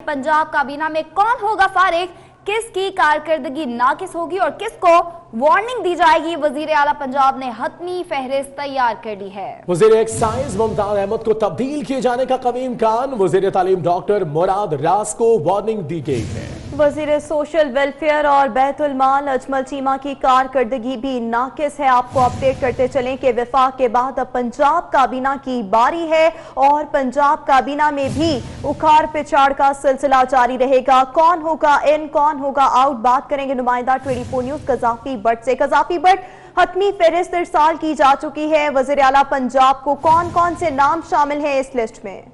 पंजाब काबीना में कौन होगा फारिग, किसकी कारकर्दगी नाकिस होगी और किसको वार्निंग दी जाएगी। वजीर आला पंजाब ने हतमी फहरिस्त तैयार कर ली है। वजीर एक्साइज मुमताज अहमद को तब्दील किए जाने का कवी इम्कान। वजीर तालीम डॉक्टर मुराद रास को वार्निंग दी गई है। वजीर सोशल वेलफेयर और बैतुल माल अजमल चीमा की कारकर्दगी भी नाकिस है। आपको अपडेट करते चलें कि वफाक के बाद अब पंजाब काबीना की बारी है और पंजाब काबीना में भी उखाड़ पिछाड़ का सिलसिला जारी रहेगा। कौन होगा इन, कौन होगा आउट, बात करेंगे नुमाइंदा 24 न्यूज़ कज़ाफी बट से। कज़ाफी बट, हतमी फहरिस्त इरसाल की जा चुकी है। वज़ीर आला पंजाब को कौन कौन से नाम शामिल हैं इस लिस्ट में?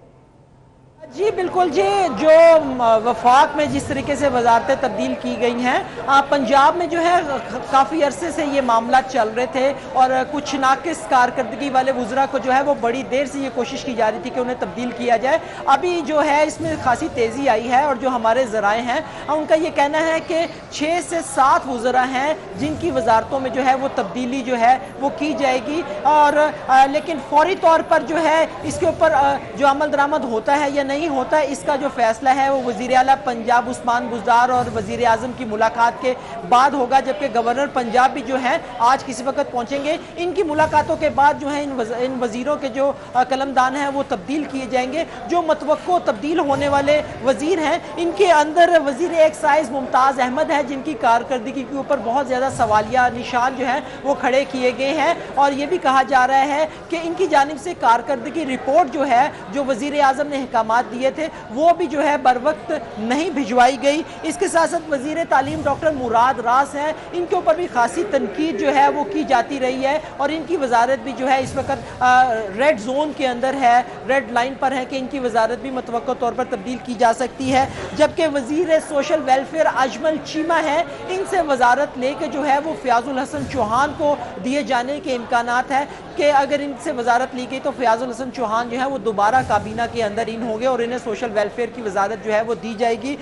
जी बिल्कुल जी, जो वफाक में जिस तरीके से वजारतें तब्दील की गई हैं, पंजाब में जो है काफ़ी अरसे से ये मामला चल रहे थे और कुछ नाकिस कारकर्दगी वाले वज़रा को जो है वो बड़ी देर से ये कोशिश की जा रही थी कि उन्हें तब्दील किया जाए। अभी जो है इसमें खासी तेज़ी आई है और जो हमारे ज़राए हैं उनका ये कहना है कि 6 से 7 वज़रा हैं जिनकी वजारतों में जो है वो तब्दीली जो है वो की जाएगी। और लेकिन फौरी तौर पर जो है इसके ऊपर जो अमल दरामद होता है या नहीं होता है, इसका जो फैसला है वो वजीर आला पंजाब उस्मान बुज़दार और वजीर आज़म की मुलाकात के बाद होगा। जबकि गवर्नर पंजाब भी जो है आज किसी वक्त पहुंचेंगे। इनकी मुलाकातों के बाद जो है इन वजीरों के जो कलमदान हैं वो तब्दील किए जाएंगे। जो मतवक्को तब्दील होने वाले वजीर हैं इनके अंदर वजीर एक्साइज मुमताज अहमद है, जिनकी कारकर्दगी के ऊपर बहुत ज़्यादा सवालिया निशान जो है वो खड़े किए गए हैं। और ये भी कहा जा रहा है कि इनकी जानिब से कारकर्दगी रिपोर्ट जो है जो वजीर आज़म ने अहकामात दिए थे वो भी जो है बर वक्त नहीं भिजवाई गई। इसके साथ साथ वजीर तालीम डॉक्टर मुराद रास हैं, इनके ऊपर भी खासी तनकीद जो है वो की जाती रही है और इनकी वजारत भी जो है इस वक्त रेड जोन के अंदर है, रेड लाइन पर है कि इनकी वजारत भी मुतवक्का तौर पर तब्दील की जा सकती है। जबकि वजीर सोशल वेलफेयर अजमल चीमा है, इनसे वजारत लेके जो है वो फयाजुल हसन चौहान को दिए जाने के इम्कानात है कि अगर इनसे वजारत ली गई तो फयाजुल हसन चौहान जो है वो दोबारा काबीना के अंदर इन होंगे और इन्हें सोशल वेलफेयर की वजारत जो है वो दी जाएगी।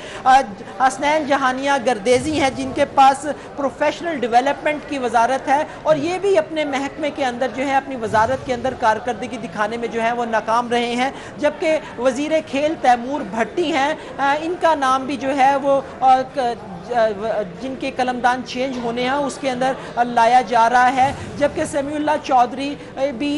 हसनैन जहानिया गर्देजी हैं जिनके पास प्रोफेशनल डेवलपमेंट की वजारत है और ये भी अपने महकमे के अंदर जो है अपनी वजारत के अंदर कारकर्दगी दिखाने में जो है वो नाकाम रहे हैं। जबकि वजीर खेल तैमूर भट्टी हैं, इनका नाम भी जो है वो जिनके कलमदान चेंज होने हैं उसके अंदर लाया जा रहा है। जबकि समीउल्लाह चौधरी भी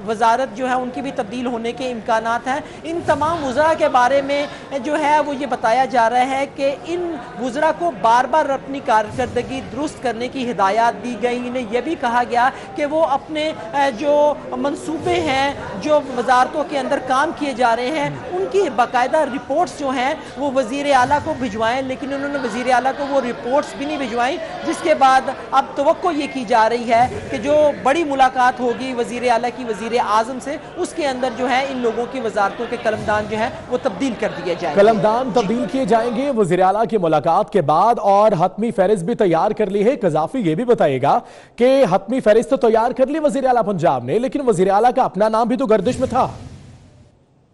वजारत जो है उनकी भी तब्दील होने के इम्कानात हैं। इन तमाम वज़रा के बारे में जो है वो ये बताया जा रहा है कि इन वज़रा को बार बार अपनी कारकर्दगी दुरुस्त करने की हिदायत दी गई। इन्हें यह भी कहा गया कि वो अपने जो मंसूबे हैं जो वजारतों के अंदर काम किए जा रहे हैं उनकी बाकायदा रिपोर्ट्स जो हैं वो वज़ीर आला को भिजवाएं, लेकिन उन्होंने वज़ीर आला को वो रिपोर्ट्स भी नहीं भिजवाई। जिसके बाद अब तवक्को ये की जा रही है कि जो बड़ी मुलाकात होगी वज़ीर आला की वज़ीर आज़म से, उसके अंदर जो है इन लोगों की वजारतों के कलमदान जो है वो तब्दील कर दिए जाएंगे। कलमदान तब्दील किए जाएंगे वज़ीर आला की मुलाकात के बाद। और हतमी फहरिस्त भी तैयार कर ली है। कज़ाफी ये भी बताएगा कि हतमी फहरिस्त तो तैयार कर ली वज़ीर आला पंजाब ने, लेकिन वज़ीर आला का अपना नाम भी तो गर्दिश में था।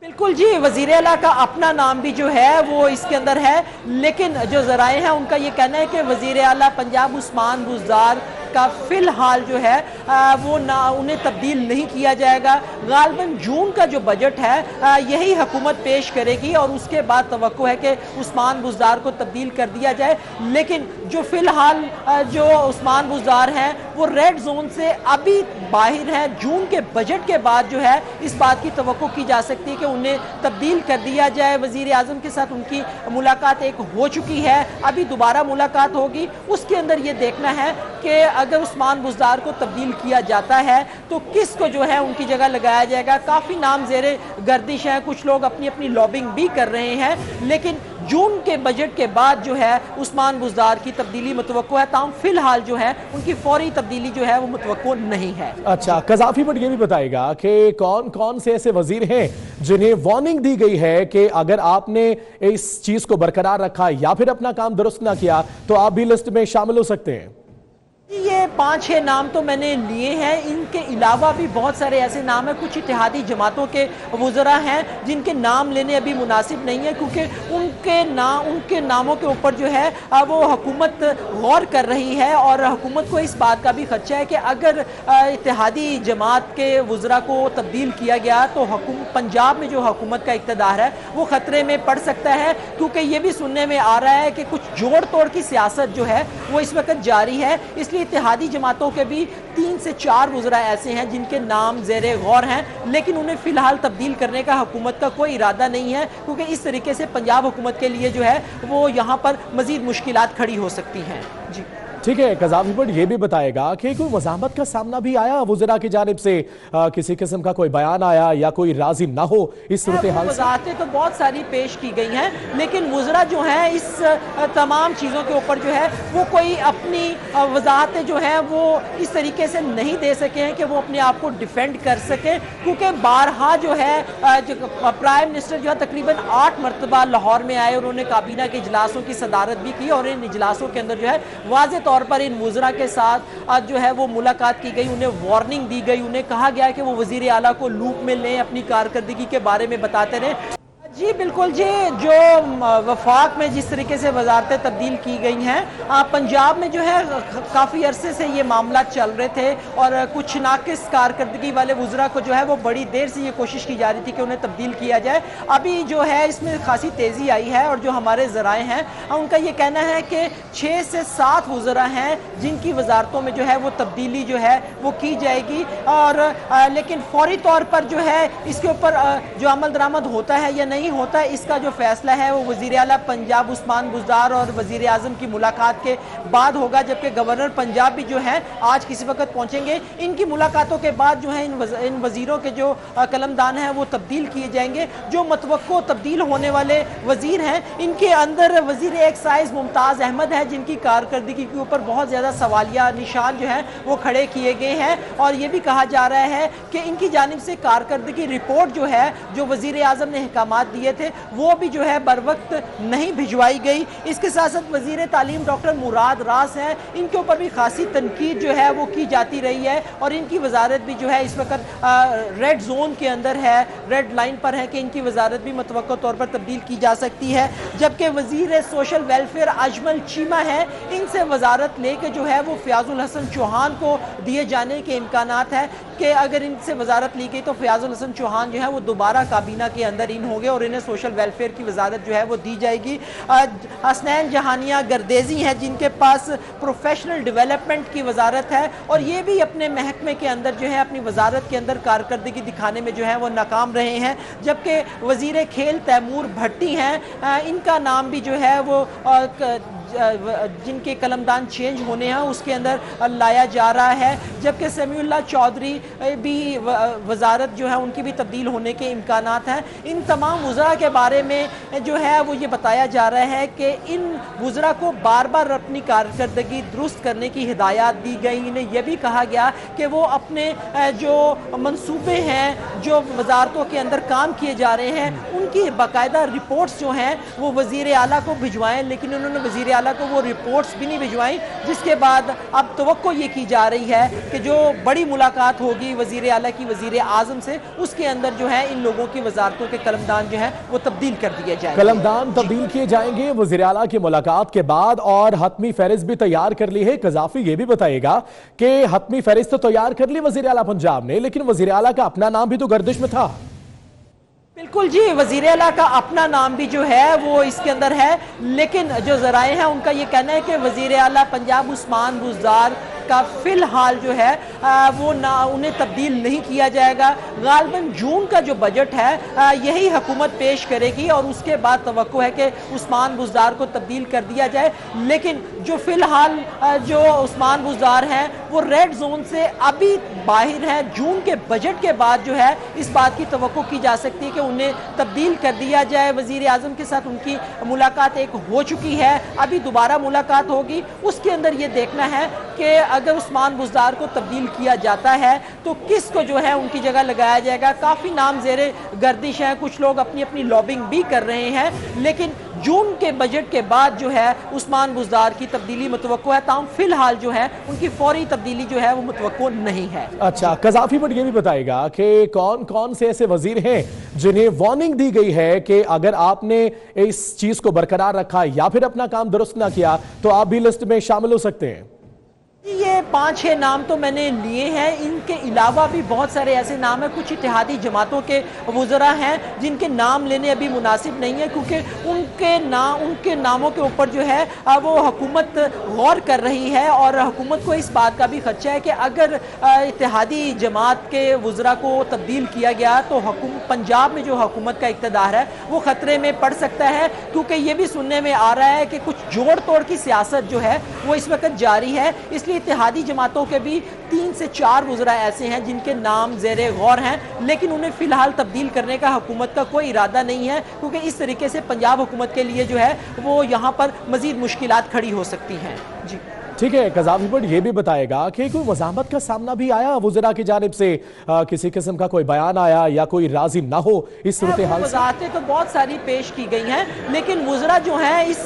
बिल्कुल जी, वज़ीर आला का अपना नाम भी जो है वो इसके अंदर है, लेकिन जो ज़राए हैं उनका ये कहना है कि वज़ीर आला पंजाब उस्मान बुज़दार का फिलहाल जो है वो ना उन्हें तब्दील नहीं किया जाएगा। गालबन जून का जो बजट है यही हुकूमत पेश करेगी और उसके बाद तवक्को है कि उस्मान बुज़दार को तब्दील कर दिया जाए। लेकिन जो फिलहाल जो उस्मान बुज़दार हैं वो रेड जोन से अभी बाहर है। जून के बजट के बाद जो है इस बात की तवक्को की जा सकती है कि उन्हें तब्दील कर दिया जाए। वज़ीर आज़म के साथ उनकी मुलाकात एक हो चुकी है, अभी दोबारा मुलाकात होगी। उसके अंदर ये देखना है कि अगर उस्मान बुज़दार को तब्दील किया जाता है तो किस को जो है उनकी जगह लगाया जाएगा। काफ़ी नाम ज़ेरे गर्दिश हैं, कुछ लोग अपनी अपनी लॉबिंग भी कर रहे हैं, लेकिन जून के बजट के बाद जो है उस्मान बुज़दार की तब्दीली मुतवक्को है। ताहम फिलहाल जो है उनकी फौरी तब्दीली जो है वो मुतवक्को नहीं है। अच्छा, कज़ाफी बट ये भी बताएगा कि कौन कौन से ऐसे वजीर हैं जिन्हें वार्निंग दी गई है कि अगर आपने इस चीज को बरकरार रखा या फिर अपना काम दुरुस्त ना किया तो आप भी लिस्ट में शामिल हो सकते हैं। ये ये 5-6 नाम तो मैंने लिए हैं, इनके अलावा भी बहुत सारे ऐसे नाम हैं। कुछ इत्तेहादी जमातों के वुज़रा हैं जिनके नाम लेने अभी मुनासिब नहीं है, क्योंकि उनके नामों के ऊपर जो है वो हुकूमत गौर कर रही है और हुकूमत को इस बात का भी खदशा है कि अगर इत्तेहादी जमात के वुज़रा को तब्दील किया गया तो पंजाब में जो हुकूमत का इक़्तिदार है वो खतरे में पड़ सकता है, क्योंकि ये भी सुनने में आ रहा है कि कुछ जोड़ तोड़ की सियासत जो है वो इस वक्त जारी है। इसलिए इत्तेहादी जमातों के भी 3 से 4 वुज़रा ऐसे हैं जिनके नाम ज़ेरे गौर हैं, लेकिन उन्हें फ़िलहाल तब्दील करने का हुकूमत का कोई इरादा नहीं है, क्योंकि इस तरीके से पंजाब हुकूमत के लिए जो है वो यहाँ पर मज़ीद मुश्किलात खड़ी हो सकती हैं। जी ठीक है, कज़ाफ़ी भट्ट ये भी बताएगा कि कोई मज़ाहमत का सामना भी आया वुज़रा की जानिब से, किसी किस्म का कोई बयान आया या कोई राज़ी ना हो इस सूरत हाल से? वज़ाहतें तो बहुत सारी पेश की गई हैं, लेकिन वुज़रा जो हैं इस तमाम चीज़ों के ऊपर जो है वो कोई अपनी वज़ाहतें जो हैं वो इस तरीके से नहीं दे सके हैं कि वो अपने आप को डिफेंड कर सकें, क्योंकि बारहा जो है प्राइम मिनिस्टर जो है तकरीबन 8 मरतबा लाहौर में आए, उन्होंने काबीना के इजलासों की सदारत भी की और इन इजलासों के अंदर जो है वाज़ेह तौर पर इन वुज़रा के साथ आज जो है वो मुलाकात की गई, उन्हें वार्निंग दी गई, उन्हें कहा गया कि वो वज़ीर आला को लूप में लें, अपनी कारकर्दगी के बारे में बताते रहें। जी बिल्कुल जी, जो वफाक में जिस तरीके से वजारतें तब्दील की गई हैं, पंजाब में जो है काफ़ी अरसे से ये मामला चल रहे थे और कुछ नाकिस कारकर्दगी वाले वुज़रा को जो है वो बड़ी देर से ये कोशिश की जा रही थी कि उन्हें तब्दील किया जाए। अभी जो है इसमें खासी तेज़ी आई है और जो हमारे ज़राए हैं उनका ये कहना है कि 6 से 7 वुज़रा हैं जिनकी वजारतों में जो है वो तब्दीली जो है वो की जाएगी, और लेकिन फौरी तौर पर जो है इसके ऊपर जो अमल दरामद होता है या नहीं होता है, इसका जो फैसला है वो वज़ीर आला पंजाब उस्मान बुज़दार और वज़ीर आज़म की मुलाकात के बाद होगा, जबकि गवर्नर पंजाब भी जो है आज किसी वक्त पहुंचेंगे। इनकी मुलाकातों के बाद जो है इन वज़ीरों के जो कलमदान हैं वो तब्दील किए जाएंगे। जो मतवक्को तब्दील होने वाले वज़ीर हैं इनके अंदर वज़ीर एक्साइज़ मुमताज़ अहमद है, जिनकी कारकर्दगी के ऊपर बहुत ज़्यादा सवालिया निशान जो है वो खड़े किए गए हैं, और ये भी कहा जा रहा है कि इनकी जानिब से कारकर्दगी रिपोर्ट जो है जो वज़ीर आज़म ने अहकामात दिए थे वो भी जो है बर वक्त नहीं भिजवाई गई। इसके साथ साथ वज़ीर तालीम डॉक्टर मुराद रास हैं, इनके ऊपर भी खासी तनकीद जो है वो की जाती रही है और इनकी वजारत भी जो है इस वक्त रेड जोन के अंदर है, रेड लाइन पर है कि इनकी वजारत भी मतवक्को तौर पर तब्दील की जा सकती है। जबकि वज़ीर सोशल वेलफेयर अजमल चीमा है, इनसे वजारत लेके जो है वो फ़याज़ुल हसन चौहान को दिए जाने के इम्कानात है कि अगर इनसे वजारत ली गई तो फ़याज़ुल हसन चौहान जो है वो दोबारा काबीना के अंदर इन होंगे और इन्हें सोशल वेलफेयर की वजारत जो है वो दी जाएगी। हसनैन जहानिया गर्देजी हैं जिनके पास प्रोफेशनल डेवलपमेंट की वजारत है और ये भी अपने महकमे के अंदर जो है अपनी वजारत के अंदर कारकर्दगी दिखाने में जो है वो नाकाम रहे हैं। जबकि वज़ीर खेल तैमूर भट्टी हैं, इनका नाम भी जो है वो जिनके कलमदान चेंज होने हैं उसके अंदर लाया जा रहा है। जबकि समीउल्लाह चौधरी भी वजारत जो है उनकी भी तब्दील होने के इम्कानात हैं। इन तमाम वज़रा के बारे में जो है वो ये बताया जा रहा है कि इन वज़रा को बार बार अपनी कारकर्दगी दुरुस्त करने की हिदायत दी गई। इन्हें यह भी कहा गया कि वो अपने जो मंसूबे हैं, जो वजारतों के अंदर काम किए जा रहे हैं, उनकी बाकायदा रिपोर्ट्स जो हैं वो वज़ीर आला को भिजवाएं, लेकिन उन्होंने वज़ीर आला को वो रिपोर्ट्स भी नहीं भिजवाई। जिसके बाद अब तवक्को ये की जा रही है कि जो बड़ी मुलाकात होगी वज़ीर आला की वज़ीर आज़म से, उसके अंदर जो है इन लोगों की वजारतों के कलमदान जो है वो तब्दील कर दिए जाएंगे। कलमदान तब्दील किए जाएंगे वज़ीर आला की मुलाकात के बाद, और हतमी फहरिस्त भी तैयार कर ली है। कज़ाफ़ी ये भी बताएगा कि हतमी फहरिस्त तो तैयार कर ली वज़ीर आला पंजाब ने, लेकिन वज़ीर आला का अपना नाम भी तो गर्दिश में था। बिल्कुल जी, वज़ीर आला का अपना नाम भी जो है वो इसके अंदर है, लेकिन जो ज़राए हैं उनका ये कहना है कि वज़ीर आला पंजाब उस्मान बुज़दार का फ़िलहाल जो है वो ना उन्हें तब्दील नहीं किया जाएगा। गालिबन जून का जो बजट है यही हुकूमत पेश करेगी और उसके बाद तवक्को है कि उस्मान बुज़दार को तब्दील कर दिया जाए। लेकिन जो फ़िलहाल जो उस्मान बुज़दार हैं वो रेड जोन से अभी बाहर हैं। जून के बजट के बाद जो है इस बात की तवक्को की जा सकती है कि उन्हें तब्दील कर दिया जाए। वज़ीर आज़म के साथ उनकी मुलाकात एक हो चुकी है, अभी दोबारा मुलाकात होगी। उसके अंदर ये देखना है कि अगर उस्मान बुज़दार को तब्दील किया जाता है तो किस को जो है उनकी जगह लगाया जाएगा। काफ़ी नाम ज़ेरे गर्दिश हैं, कुछ लोग अपनी अपनी लॉबिंग भी कर रहे हैं, लेकिन जून के बजट के बाद जो है उस्मान बुज़दार की तब्दीली मुतवक्को है। ताहम फिलहाल जो है उनकी फौरी तब्दीली जो है वो मुतवक्को नहीं है। अच्छा, कज़ाफ़ी बट ये भी बताएगा कि कौन कौन से ऐसे वजीर हैं जिन्हें वार्निंग दी गई है कि अगर आपने इस चीज को बरकरार रखा या फिर अपना काम दुरुस्त ना किया तो आप भी लिस्ट में शामिल हो सकते हैं। ये 5-6 नाम तो मैंने लिए हैं, इनके अलावा भी बहुत सारे ऐसे नाम हैं। कुछ इत्तेहादी जमातों के वज़रा हैं जिनके नाम लेने अभी मुनासिब नहीं है, क्योंकि उनके नामों के ऊपर जो है वो हुकूमत गौर कर रही है और हुकूमत को इस बात का भी खदशा है कि अगर इत्तेहादी जमात के वज़रा को तब्दील किया गया तो पंजाब में जो हुकूमत का इक़्तिदार है वो ख़तरे में पड़ सकता है, क्योंकि ये भी सुनने में आ रहा है कि कुछ जोड़ तोड़ की सियासत जो है वो इस वक्त जारी है। इसलिए इत्तेहादी जमातों के भी 3 से 4 वज़रा ऐसे हैं जिनके नाम ज़ेरे गौर हैं, लेकिन उन्हें फिलहाल तब्दील करने का हुकूमत का कोई इरादा नहीं है, क्योंकि इस तरीके से पंजाब हुकूमत के लिए जो है वो यहाँ पर मज़ीद मुश्किलात खड़ी हो सकती हैं। जी ठीक है, कज़ाफ़ी बट ये भी बताएगा कि कोई मज़ाहमत का सामना भी आया वज़रा की जानिब से, किसी किस्म का कोई बयान आया या कोई राज़ी ना हो इस सूरत हाल से? वज़ाहतें तो बहुत सारी पेश की गई हैं, लेकिन वज़रा जो हैं इस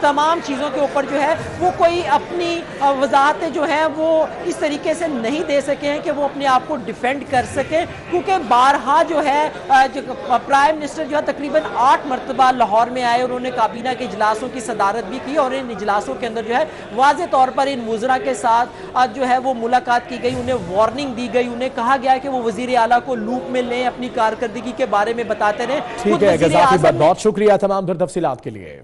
तमाम चीज़ों के ऊपर जो है वो कोई अपनी वज़ाहतें जो हैं वो इस तरीके से नहीं दे सके हैं कि वो अपने आप को डिफेंड कर सकें, क्योंकि बारहा जो है प्राइम मिनिस्टर जो है तकरीबन 8 मरतबा लाहौर में आए और उन्होंने काबीना के इजलासों की सदारत भी की और इन इजलासों के अंदर जो है वाज़ेह तौर पर इन वज़रा के साथ आज जो है वो मुलाकात की गई, उन्हें वार्निंग दी गई, उन्हें कहा गया कि वो वज़ीर आला को लूप में लें, अपनी कारकर्दगी के बारे में बताते रहे। ठीक है, कज़ाफ़ी बट बहुत शुक्रिया तमाम तफसीलात के लिए।